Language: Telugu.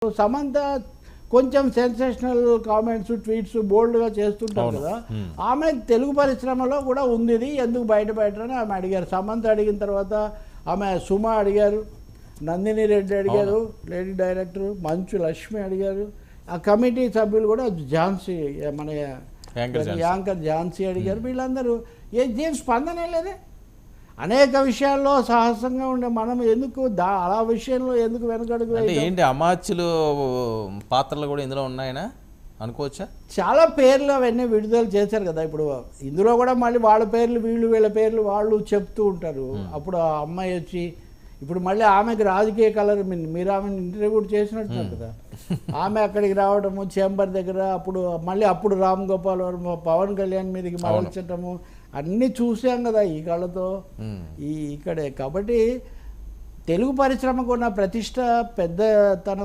సమంత కొంచెం సెన్సేషనల్ కామెంట్స్ ట్వీట్స్ బోల్డ్గా చేస్తుంటారు కదా. ఆమె తెలుగు పరిశ్రమలో కూడా ఉంది, ఇది ఎందుకు బయటపెట్టరని ఆమె అడిగారు. సమంత అడిగిన తర్వాత ఆమె సుమ అడిగారు, నందిని రెడ్డి అడిగారు, లేడీ డైరెక్టర్ మంచు లక్ష్మి అడిగారు, ఆ కమిటీ సభ్యులు కూడా ఝాన్సీ మన యాంకర్ ఝాన్సీ అడిగారు. వీళ్ళందరూ ఏం స్పందనే లేదే. అనేక విషయాల్లో సాహసంగా ఉండే మనం ఎందుకు అలా విషయంలో ఎందుకు వెనకడుగు? ఏంటి అమాచ్యులు పాత్రలు కూడా ఇందులో ఉన్నాయనా అనుకోవచ్చా? చాలా పేర్లు అవన్నీ విడుదల చేశారు కదా. ఇప్పుడు ఇందులో కూడా మళ్ళీ వాళ్ళ పేర్లు వీళ్ళ పేర్లు వాళ్ళు చెప్తూ ఉంటారు. అప్పుడు ఆ అమ్మాయి వచ్చి ఇప్పుడు మళ్ళీ ఆమెకి రాజకీయ కలర్ మీరు ఆమెను ఇంటర్వ్యూ కూడా చేసినట్టున్నారు కదా. ఆమె అక్కడికి రావడము చేంబర్ దగ్గర అప్పుడు రామ్ గోపాల్ వర్మ పవన్ కళ్యాణ్ మీదకి మరల్చటము అన్నీ చూసాం కదా ఈ కళ్ళతో ఇక్కడే. కాబట్టి తెలుగు పరిశ్రమకు ఉన్న ప్రతిష్ట పెద్దతనం